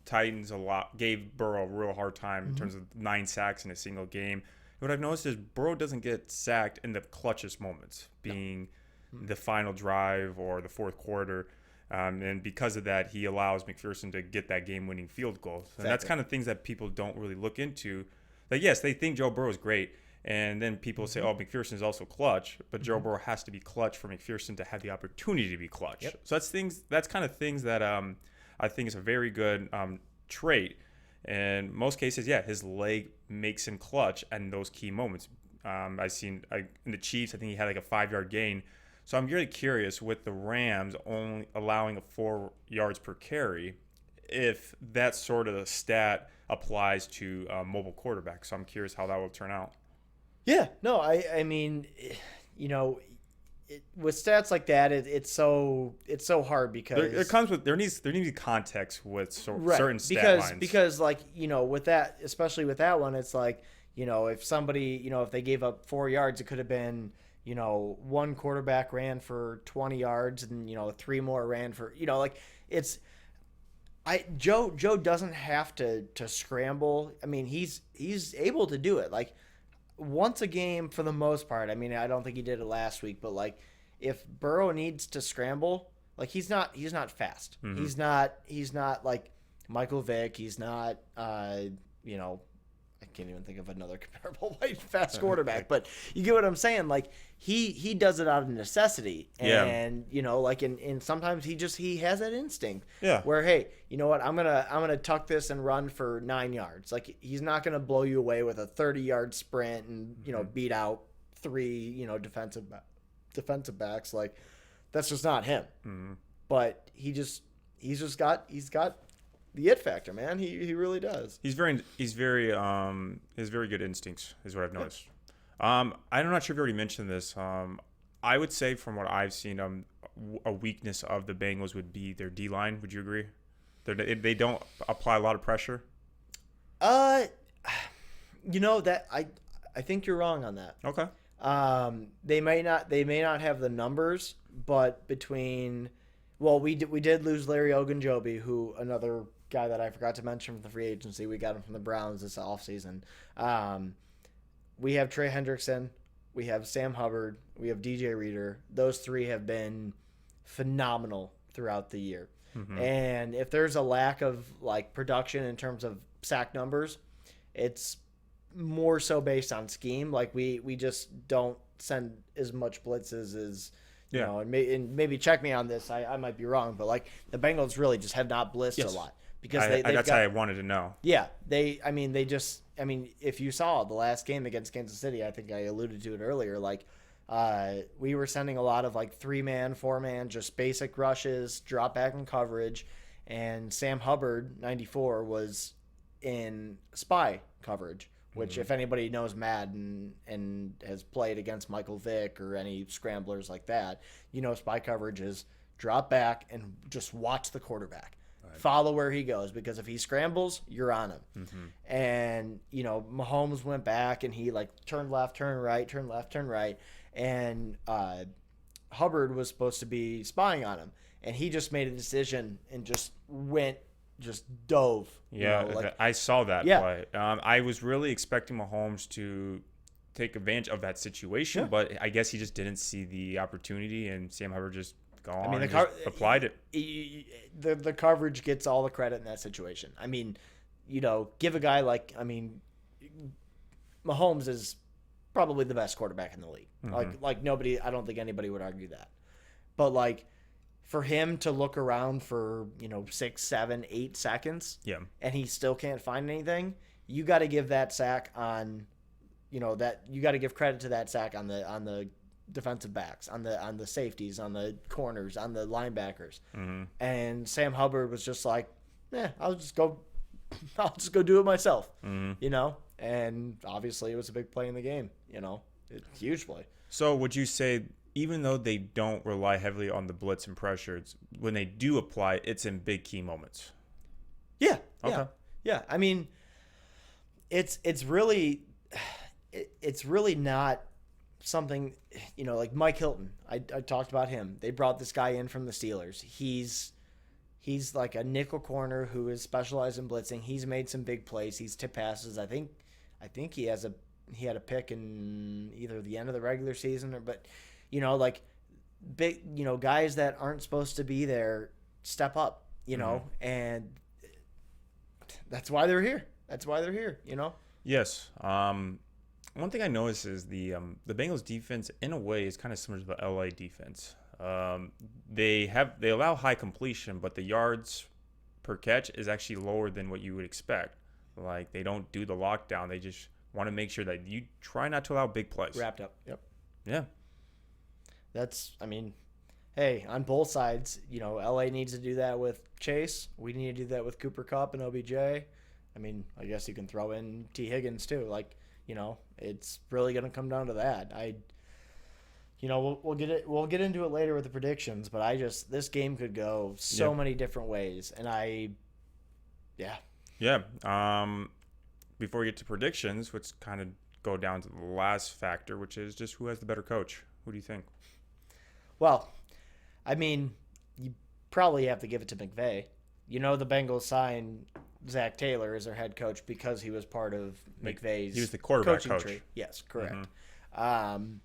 Titans gave Burrow a real hard time in terms of 9 sacks in a single game. What I've noticed is Burrow doesn't get sacked in the clutchest moments, being the final drive or the fourth quarter. And because of that, he allows McPherson to get that game-winning field goal. And that's kind of things that people don't really look into. Like, yes, they think Joe Burrow is great. And then people say, oh, McPherson is also clutch. But Joe Burrow has to be clutch for McPherson to have the opportunity to be clutch. Yep. So that's kind of things that I think is a very good trait. And most cases, yeah, his leg makes him clutch in those key moments. In the Chiefs, I think he had like a 5-yard gain. So I'm really curious with the Rams only allowing 4 yards per carry, if that sort of stat applies to mobile quarterbacks. So I'm curious how that will turn out. Yeah, no, I mean, with stats like that, it's so hard because there needs to be context with certain stat lines. Because like with that, especially with that one, it's like if somebody if they gave up 4 yards, it could have been one quarterback ran for 20 yards and 3 more ran for like it's. Joe doesn't have to scramble. I mean, he's able to do it like once a game for the most part. I mean, I don't think he did it last week, but like if Burrow needs to scramble, like he's not fast. Mm-hmm. He's not like Michael Vick. He's not I can't even think of another comparable fast quarterback, but you get what I'm saying. Like he does it out of necessity, and and sometimes he has that instinct. Yeah. Where hey, you know what? I'm gonna tuck this and run for 9 yards. Like he's not gonna blow you away with a 30-yard sprint and beat out 3 defensive backs. Like that's just not him. Mm-hmm. But he's got the it factor, man. He really does. He's very has very good instincts, is what I've noticed. I'm not sure if you already mentioned this. I would say from what I've seen, a weakness of the Bengals would be their D line. Would you agree? They don't apply a lot of pressure. That I think you're wrong on that. Okay. They may not have the numbers, but we did lose Larry Ogunjobi, who another guy that I forgot to mention from the free agency. We got him from the Browns this offseason. We have Trey Hendrickson. We have Sam Hubbard. We have DJ Reader. Those 3 have been phenomenal throughout the year. Mm-hmm. And if there's a lack of like production in terms of sack numbers, it's more so based on scheme. Like we just don't send as much blitzes as and maybe check me on this. I might be wrong, but like the Bengals really just have not blitzed a lot because that's how I wanted to know. Yeah, if you saw the last game against Kansas City, I think I alluded to it earlier. Like we were sending a lot of like 3-man, 4-man, just basic rushes, drop back in coverage, and Sam Hubbard 94 was in spy coverage. Which, if anybody knows Madden and has played against Michael Vick or any scramblers like that, spy coverage is drop back and just watch the quarterback. Right. Follow where he goes, because if he scrambles, you're on him. Mm-hmm. And, Mahomes went back and he like turned left, turned right. And Hubbard was supposed to be spying on him. And he just made a decision and just dove. Yeah, I saw that play. I was really expecting Mahomes to take advantage of that situation, but I guess he just didn't see the opportunity, and Sam Hubbard just applied it. The coverage gets all the credit in that situation. I mean, give a guy Mahomes is probably the best quarterback in the league. Mm-hmm. Like nobody, I don't think anybody would argue that. But like, for him to look around for 6, 7, 8 seconds, and he still can't find anything, you got to give that sack on, that you got to give credit to that sack on the defensive backs, on the safeties, on the corners, on the linebackers, and Sam Hubbard was just like, I'll just go do it myself, and obviously it was a big play in the game, huge play. So would you say, even though they don't rely heavily on the blitz and pressures, when they do apply, it's in big key moments? Yeah. Okay. Yeah. I mean, it's really not something, like Mike Hilton. I talked about him. They brought this guy in from the Steelers. He's like a nickel corner who is specialized in blitzing. He's made some big plays. He's tipped passes. I think he had a pick in either the end of the regular season big, guys that aren't supposed to be there, step up, and that's why they're here. Yes. One thing I noticed is the Bengals defense, in a way, is kind of similar to the LA defense. They allow high completion, but the yards per catch is actually lower than what you would expect. Like, they don't do the lockdown. They just want to make sure that you try not to allow big plays. Wrapped up. Yep. Yeah. Hey, on both sides, LA needs to do that with Chase. We need to do that with Cooper Kupp and OBJ. I guess you can throw in T. Higgins too. It's really going to come down to that. We'll get into it later with the predictions, but this game could go so many different ways, and Yeah. Before we get to predictions, let's kind of go down to the last factor, which is just who has the better coach. Who do you think? Well, you probably have to give it to McVay. The Bengals signed Zach Taylor as their head coach because he was part of McVay's. He was the quarterback coach. Tree. Yes, correct. Mm-hmm.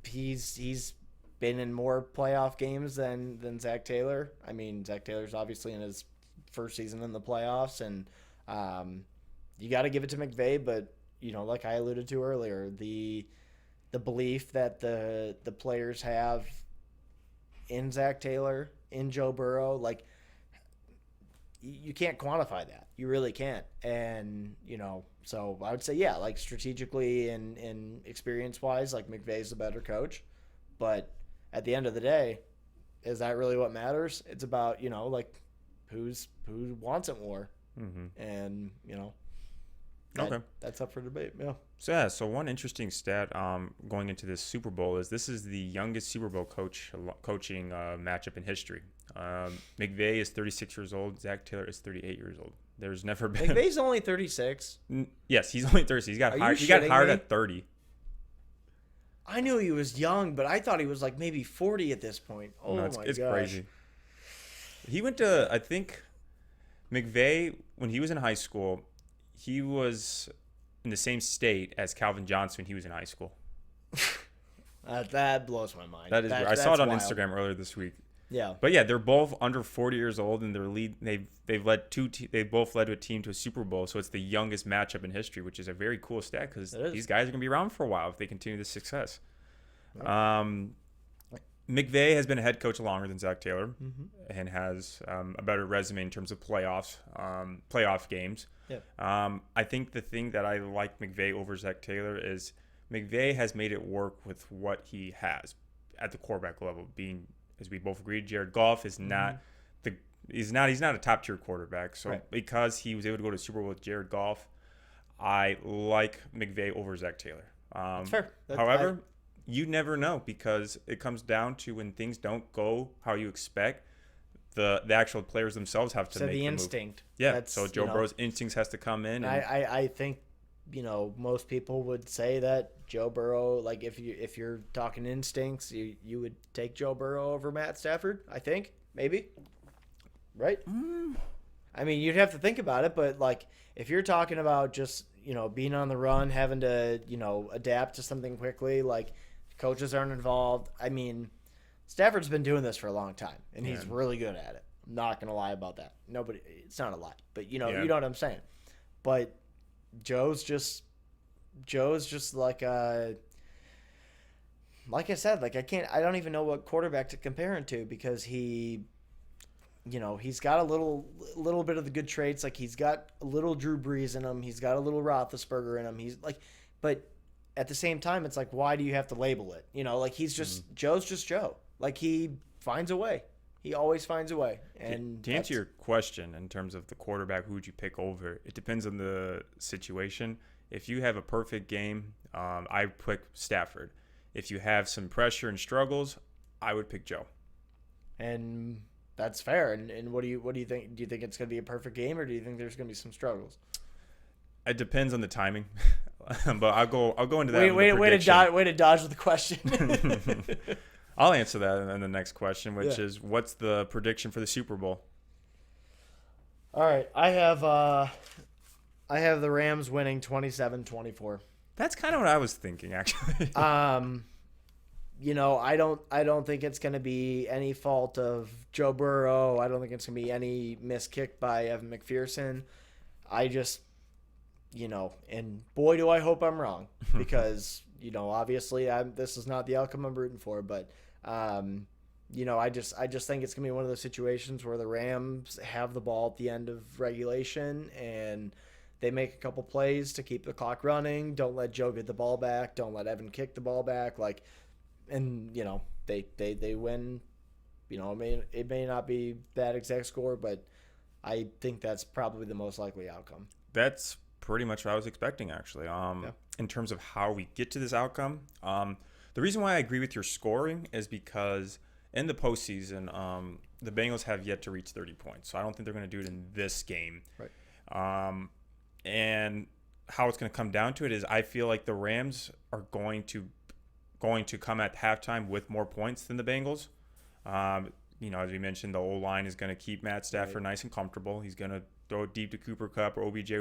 He's been in more playoff games than Zach Taylor. Zach Taylor's obviously in his first season in the playoffs, and you got to give it to McVay. But like I alluded to earlier, the belief that the players have in Zach Taylor, in Joe Burrow, you can't quantify that. You really can't. And, so I would say, strategically and experience-wise, McVay's the better coach. But at the end of the day, is that really what matters? It's about, who wants it more. Mm-hmm. And, okay. That's up for debate, yeah. So one interesting stat going into this Super Bowl is this is the youngest Super Bowl coaching matchup in history. McVay is 36 years old. Zach Taylor is 38 years old. There's never been. McVay's only 36. Yes, he's only 36. He got hired at 30. I knew he was young, but I thought he was maybe 40 at this point. Oh, no, it's crazy. He went to, I think, McVay, when he was in high school, he was in the same state as Calvin Johnson when he was in high school. That blows my mind. That is weird. I saw it on Instagram earlier this week. Yeah. But yeah, they're both under 40 years old, and they both led a team to a Super Bowl. So it's the youngest matchup in history, which is a very cool stat because these guys are gonna be around for a while if they continue this success. Right. McVay has been a head coach longer than Zach Taylor, mm-hmm. and has a better resume in terms of playoff games. Yeah. I think the thing that I like McVay over Zach Taylor is McVay has made it work with what he has at the quarterback level. Being, as we both agreed, Jared Goff is not he's not a top tier quarterback. So because he was able to go to Super Bowl with Jared Goff, I like McVay over Zach Taylor. That's fair. However, you never know because it comes down to when things don't go how you expect. The actual players themselves have to make the instinct. Move. Yeah. So Joe Burrow's instincts has to come in. And I think most people would say that Joe Burrow, if you're talking instincts, you would take Joe Burrow over Matt Stafford. I think maybe, right? You'd have to think about it, but if you're talking about just being on the run, having to adapt to something quickly, coaches aren't involved. Stafford's been doing this for a long time, and he's really good at it. I'm not going to lie about that. It's not a lie, but you know what I'm saying. But Joe's just like I said, I don't even know what quarterback to compare him to because he's got a little bit of the good traits. He's got a little Drew Brees in him. He's got a little Roethlisberger in him. But at the same time, it's why do you have to label it? He's just Joe's just Joe. He finds a way. He always finds a way. And to answer your question in terms of the quarterback, who would you pick over? It depends on the situation. If you have a perfect game, I pick Stafford. If you have some pressure and struggles, I would pick Joe. And that's fair. And what do you think? Do you think it's going to be a perfect game, or do you think there's going to be some struggles? It depends on the timing. But I'll go into that. Way to dodge the question. I'll answer that in the next question, which is what's the prediction for the Super Bowl? All right, I have the Rams winning 27-24. That's kind of what I was thinking, actually. I don't think it's going to be any fault of Joe Burrow. I don't think it's going to be any missed kick by Evan McPherson. I just, and boy, do I hope I'm wrong because, obviously this is not the outcome I'm rooting for, but, I just think it's going to be one of those situations where the Rams have the ball at the end of regulation and they make a couple plays to keep the clock running. Don't let Joe get the ball back. Don't let Evan kick the ball back. And they win. It may not be that exact score, but I think that's probably the most likely outcome. That's pretty much what I was expecting, actually. In terms of how we get to this outcome, the reason why I agree with your scoring is because in the postseason, the Bengals have yet to reach 30 points, so I don't think they're going to do it in this game. Right. And how it's going to come down to it is I feel like the Rams are going to come at halftime with more points than the Bengals. As we mentioned, the O-line is going to keep Matt Stafford nice and comfortable. He's going to throw it deep to Cooper Kupp or OBJ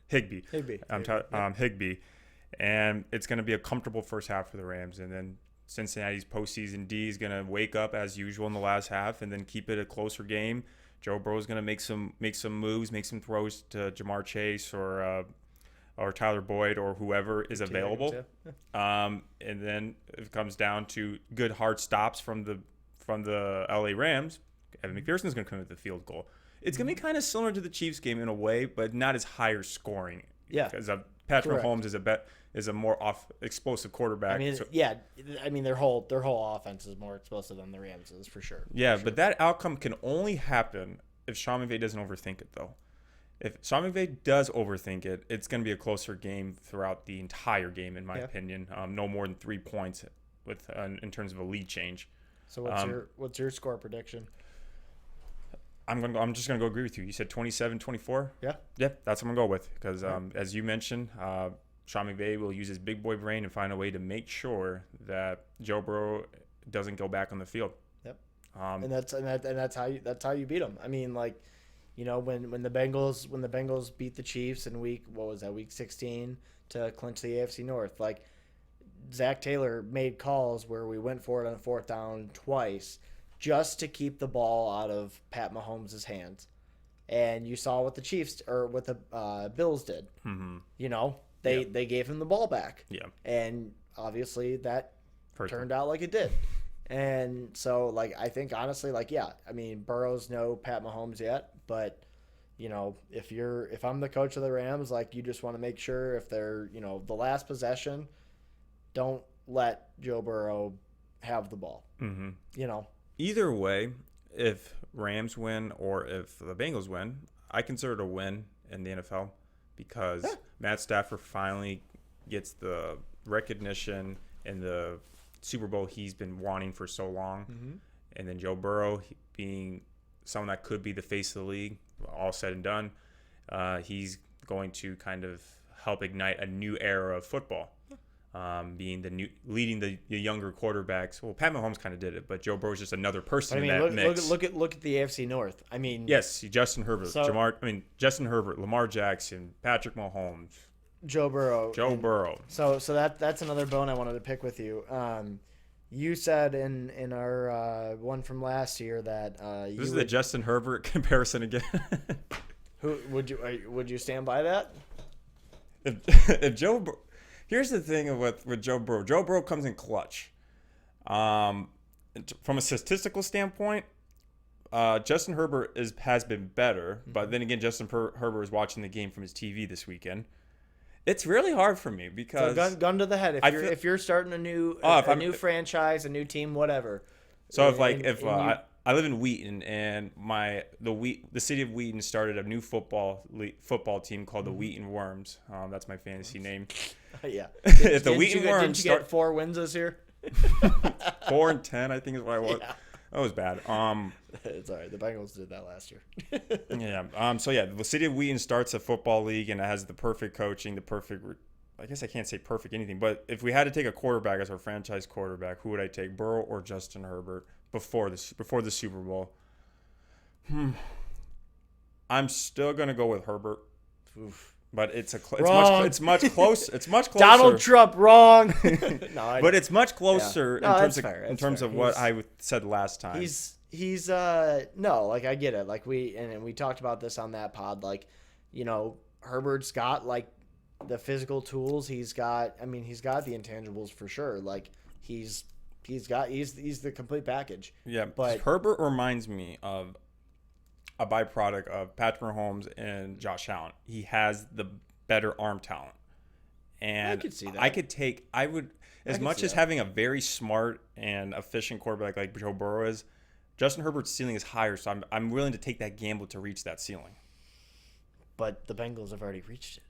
Higbee. Higbee. And it's going to be a comfortable first half for the Rams. And then Cincinnati's postseason D is going to wake up as usual in the last half and then keep it a closer game. Joe Burrow is going to make some moves, make some throws to Jamar Chase or Tyler Boyd or whoever is available. And then it comes down to good hard stops from the LA Rams. Evan McPherson is going to come with the field goal. It's going to be kind of similar to the Chiefs game in a way, but not as higher scoring. Yeah, because Patrick Mahomes is a more explosive quarterback. Their whole offense is more explosive than the Rams is for sure. Yeah, but that outcome can only happen if Sean McVay doesn't overthink it, though. If Sean McVay does overthink it, it's going to be a closer game throughout the entire game, in my opinion. No more than 3 points in terms of a lead change. So what's your score prediction? I'm just gonna go agree with you. You said 27-24. Yeah. That's what I'm gonna go with because as you mentioned, Sean McVay will use his big boy brain and find a way to make sure that Joe Burrow doesn't go back on the field. Yep. And that's how you beat them. I mean, when the Bengals beat the Chiefs in week 16 to clinch the AFC North, Zach Taylor made calls where we went for it on 4th down twice just to keep the ball out of Pat Mahomes' hands. And you saw what the Chiefs or what the Bills did. Mm-hmm. They gave him the ball back. Yeah. And obviously that turned out like it did. And so, I think honestly, Burrow's no Pat Mahomes yet, but if I'm the coach of the Rams, you just want to make sure if they're, the last possession, don't let Joe Burrow have the ball. Mm-hmm. Either way, if Rams win or if the Bengals win, I consider it a win in the NFL because Matt Stafford finally gets the recognition in the Super Bowl he's been wanting for so long. Mm-hmm. And then Joe Burrow being someone that could be the face of the league, all said and done, he's going to kind of help ignite a new era of football. Being leading the younger quarterbacks. Well, Pat Mahomes kind of did it, but Joe Burrow's just another person in that mix. Look at the AFC North. Yes, Justin Herbert, Justin Herbert, Lamar Jackson, Patrick Mahomes, Joe Burrow. So that's another bone I wanted to pick with you. You said in our one from last year that this is the Justin Herbert comparison again. Who would you stand by that? If Joe. Here's the thing with Joe Burrow. Joe Burrow comes in clutch. From a statistical standpoint, Justin Herbert has been better. But then again, Justin Herbert is watching the game from his TV this weekend. It's really hard for me because gun to the head. If you're starting a new franchise, a new team, whatever. So I live in Wheaton, and the city of Wheaton started a new football team called the Wheaton Worms. That's my fantasy name. Yeah. If the Wheaton Worms didn't you get 4 wins this year? 4-10, I think is what I was. Yeah. That was bad. It's all right. The Bengals did that last year. Yeah. The city of Wheaton starts a football league, and it has the perfect coaching, I guess I can't say perfect anything, but if we had to take a quarterback as our franchise quarterback, who would I take, Burrow or Justin Herbert before the Super Bowl? I'm still gonna go with Herbert. Oof. But it's Wrong. it's much closer. It's much closer. Donald Trump, wrong. No, but it's much closer yeah. No, in terms of what I said last time. He's no, like I get it. Like we talked about this on that pod. Like, you know, Herbert's got like the physical tools. He's got the intangibles for sure. Like he's the complete package. Yeah, but Herbert reminds me of a byproduct of Patrick Mahomes and Josh Allen. He has the better arm talent. And I could see that. As much as having a very smart and efficient quarterback like Joe Burrow is, Justin Herbert's ceiling is higher, so I'm willing to take that gamble to reach that ceiling. But the Bengals have already reached it.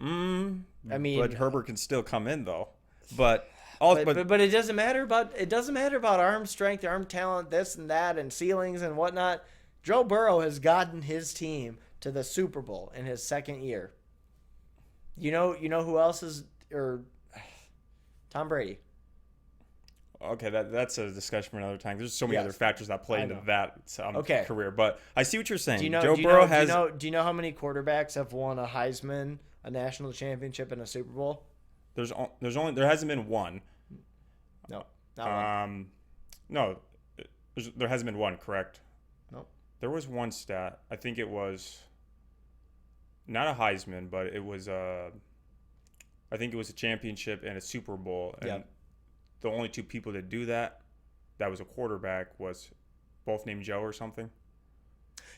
I mean, but Herbert can still come in though. But it doesn't matter about arm strength, arm talent, this and that, and ceilings and whatnot. Joe Burrow has gotten his team to the Super Bowl in his second year. You know who else is Tom Brady. Okay, that's a discussion for another time. There's so many other factors that play into that career. But I see what you're saying. Do you know how many quarterbacks have won a Heisman, a national championship, and a Super Bowl? There hasn't been one. No, not one. No, there hasn't been one. Correct. No. There was one stat. I think it was not a Heisman, but it was I think it was a championship and a Super Bowl. And the only two people that do that was a quarterback, was both named Joe or something.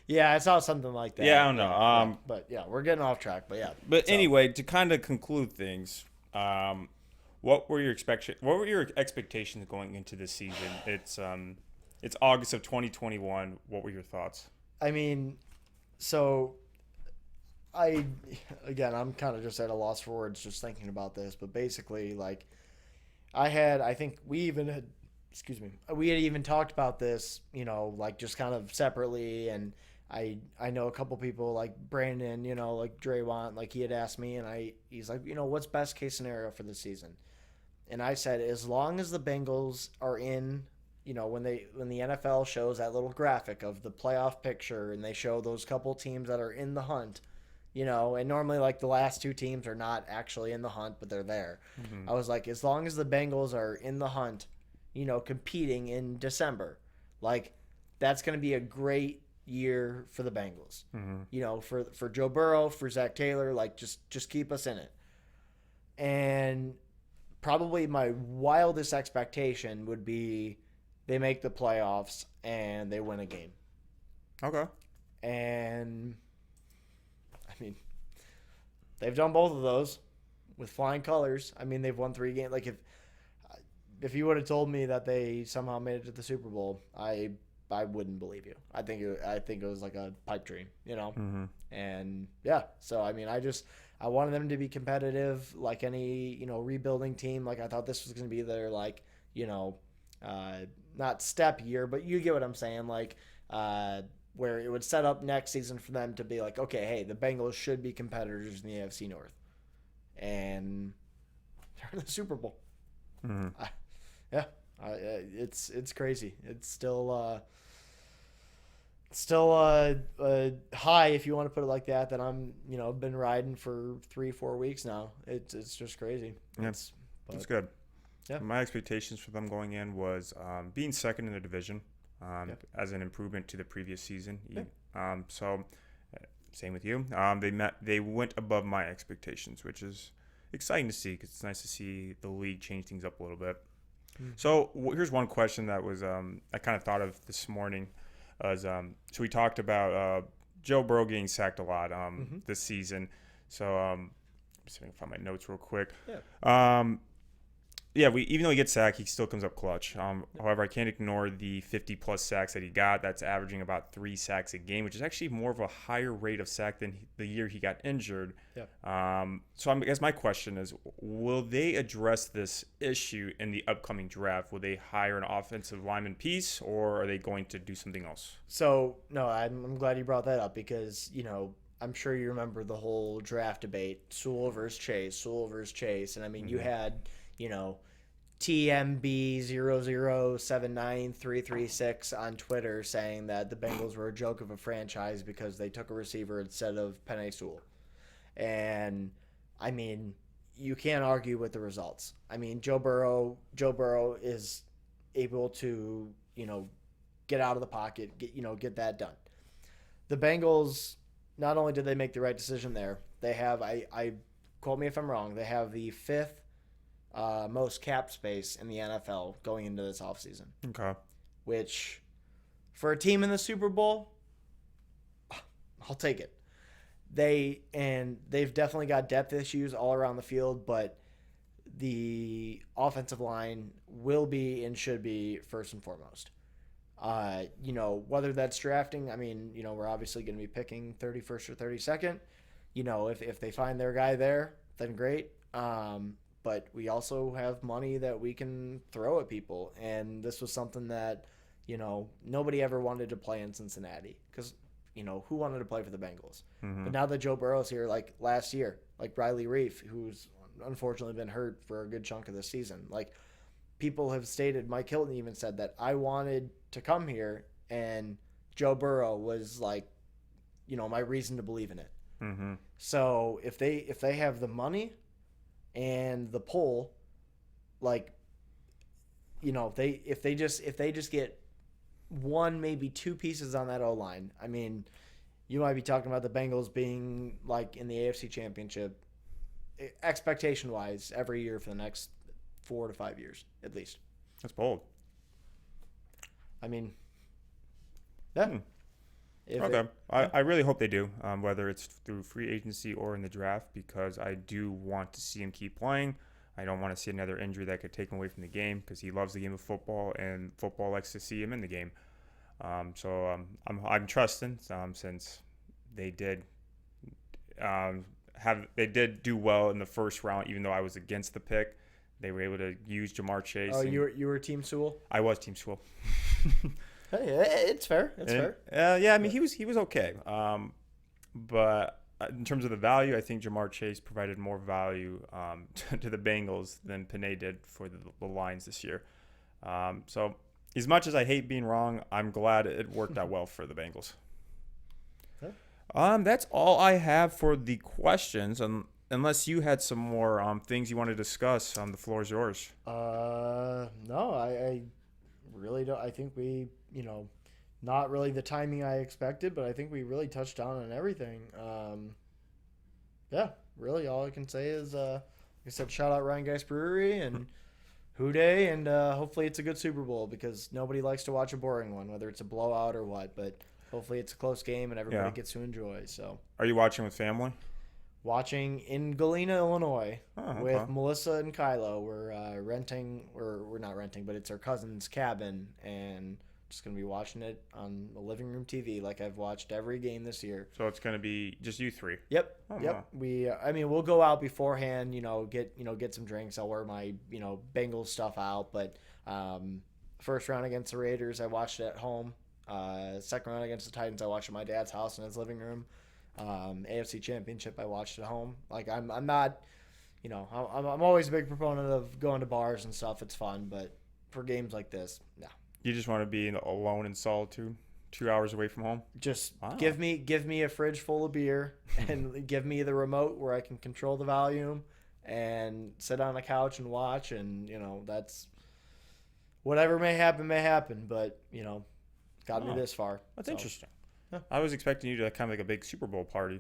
Yeah, I saw something like that. Yeah, I don't know. But yeah, we're getting off track. But yeah. Anyway, to kind of conclude things, what were your expectations going into this season? It's August of 2021. What were your thoughts? I mean, so I'm kind of just at a loss for words just thinking about this, but basically, like, I think we had even talked about this, you know, like just kind of separately, and I know a couple people like Brandon, you know, like Draymond, like he had asked me, and he's like, you know, what's best case scenario for the season? And I said, as long as the Bengals are in, you know, when the NFL shows that little graphic of the playoff picture and they show those couple teams that are in the hunt, you know, and normally like the last two teams are not actually in the hunt, but they're there. Mm-hmm. I was like, as long as the Bengals are in the hunt, you know, competing in December, like that's going to be a great year for the Bengals. Mm-hmm. You know, for Joe Burrow, for Zach Taylor, like just keep us in it. And probably my wildest expectation would be they make the playoffs and they win a game. Okay. And I mean, they've done both of those with flying colors. I mean, they've won 3 games. Like if you would have told me that they somehow made it to the Super Bowl, I wouldn't believe you. I think it was like a pipe dream, you know. Mm-hmm. And yeah, so I mean, I wanted them to be competitive, like any, you know, rebuilding team. Like I thought this was going to be their, like, you know, not step year, but you get what I'm saying. Like where it would set up next season for them to be like, okay, hey, the Bengals should be competitors in the AFC North, and they're in the Super Bowl. Mm-hmm. It's crazy. It's still high, if you want to put it like that. That I'm, you know, been riding for 3-4 weeks now. It's just crazy. Yeah, it's good. Yeah, my expectations for them going in was being second in the division. As an improvement to the previous season. Yeah. So same with you. They went above my expectations, which is exciting to see because it's nice to see the league change things up a little bit. Mm-hmm. So here's one question that was I kind of thought of this morning. So we talked about Joe Burrow getting sacked a lot this season. So let me see if I can find my notes real quick. Yeah. Even though he gets sacked, he still comes up clutch. However, I can't ignore the 50-plus sacks that he got. That's averaging about 3 sacks a game, which is actually more of a higher rate of sack than the year he got injured. Yeah. So I guess my question is, will they address this issue in the upcoming draft? Will they hire an offensive lineman piece, or are they going to do something else? So, no, I'm glad you brought that up because, you know, I'm sure you remember the whole draft debate, Sewell versus Chase. And, I mean, you had, you know, TMB0079336 on Twitter saying that the Bengals were a joke of a franchise because they took a receiver instead of Penei Sewell. And I mean, you can't argue with the results. I mean, Joe Burrow is able to, get out of the pocket, get that done. The Bengals, not only did they make the right decision there, they have, I quote me if I'm wrong, they have the fifth most cap space in the NFL going into this offseason. Okay. Which, for a team in the Super Bowl, I'll take it. They've definitely got depth issues all around the field, but the offensive line will be and should be first and foremost. Whether that's drafting, I mean, we're obviously going to be picking 31st or 32nd. If they find their guy there, then great. But we also have money that we can throw at people. And this was something that, nobody ever wanted to play in Cincinnati because, who wanted to play for the Bengals? Mm-hmm. But now that Joe Burrow's here, like last year, like Riley Reif, who's unfortunately been hurt for a good chunk of the season, like people have stated, Mike Hilton even said that I wanted to come here and Joe Burrow was like, my reason to believe in it. Mm-hmm. So if they have the money and the pull, like, if they just get one, maybe two pieces on that O-line, I mean, you might be talking about the Bengals being like in the AFC Championship expectation-wise every year for the next 4 to 5 years at least. That's bold. I mean, yeah. Okay. I really hope they do, whether it's through free agency or in the draft, because I do want to see him keep playing. I don't want to see another injury that could take him away from the game because he loves the game of football and football likes to see him in the game. So I'm trusting since they did do well in the first round, even though I was against the pick. They were able to use Jamar Chase. Oh, you were Team Sewell? I was Team Sewell. Hey, it's fair. Fair. Yeah, I mean he was okay. But in terms of the value, I think Jamar Chase provided more value to the Bengals than Panay did for the Lions this year. So as much as I hate being wrong, I'm glad it worked out well for the Bengals. Okay. That's all I have for the questions. Unless you had some more things you want to discuss, the floor is yours. No, I really don't. I think we, not really the timing I expected, but I think we really touched on everything. Yeah, really all I can say is, like I said, shout out Ryan Geist Brewery and Houday, and hopefully it's a good Super Bowl because nobody likes to watch a boring one, whether it's a blowout or what, but hopefully it's a close game and everybody gets to enjoy. So, are you watching with family? Watching in Galena, Illinois, okay. with Melissa and Kylo. We're renting, or we're not renting, but it's our cousin's cabin, and just going to be watching it on the living room TV like I've watched every game this year. So it's going to be just you three? Yep. Yep. Wow. We'll go out beforehand, get some drinks. I'll wear my, Bengals stuff out, but first round against the Raiders, I watched it at home. Second round against the Titans, I watched at my dad's house in his living room. AFC Championship I watched at home. Like I'm not, I'm always a big proponent of going to bars and stuff. It's fun, but for games like this, no. You just want to be alone in solitude, 2 hours away from home? Just give me a fridge full of beer and give me the remote where I can control the volume and sit on a couch and watch, and that's whatever may happen, but got me this far. That's interesting. Yeah. I was expecting you to kind of like a big Super Bowl party.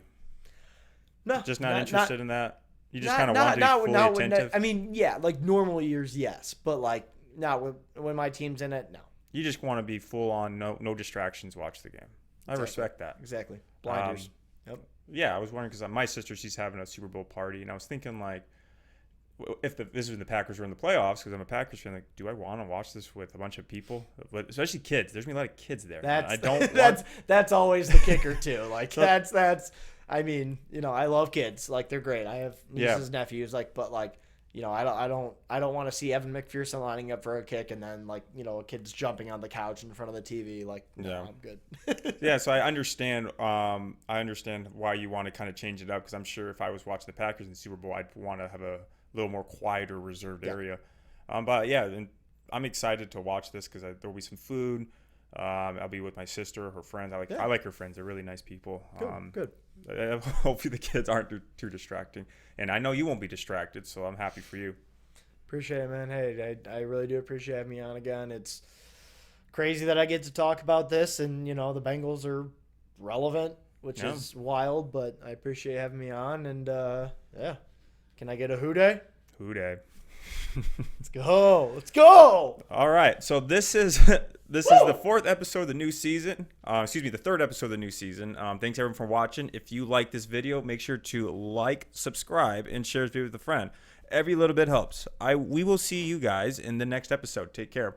No, just not interested in that. You just kind of want to be fully attentive. Like normal years, yes, but like not when my team's in it, no. You just want to be full on, no distractions, watch the game. I respect that. Exactly. Blinders. Yep. Yeah, I was wondering because my sister, she's having a Super Bowl party, and I was thinking like, if this was when the Packers were in the playoffs, because I'm a Packers fan, like, do I want to watch this with a bunch of people, but especially kids? There's gonna be a lot of kids there. That's always the kicker too. Like that's. I mean, I love kids. Like they're great. I have nieces and nephews. Like, but like, I don't want to see Evan McPherson lining up for a kick and then like, a kid's jumping on the couch in front of the TV. Like, no, I'm good. Yeah, so I understand. I understand why you want to kind of change it up because I'm sure if I was watching the Packers in the Super Bowl, I'd want to have a little more quieter, reserved area. But yeah, and I'm excited to watch this because there'll be some food. I'll be with my sister, her friends. I like her friends. They're really nice people. Good. Hopefully the kids aren't too distracting. And I know you won't be distracted, so I'm happy for you. Appreciate it, man. Hey, I really do appreciate having me on again. It's crazy that I get to talk about this, and, the Bengals are relevant, which is wild, but I appreciate having me on. And, yeah. Can I get a hoo-day? Hoo-day. Let's go. Let's go. All right. So this is the fourth episode of the new season. The third episode of the new season. Thanks everyone for watching. If you like this video, make sure to like, subscribe, and share this video with a friend. Every little bit helps. We will see you guys in the next episode. Take care.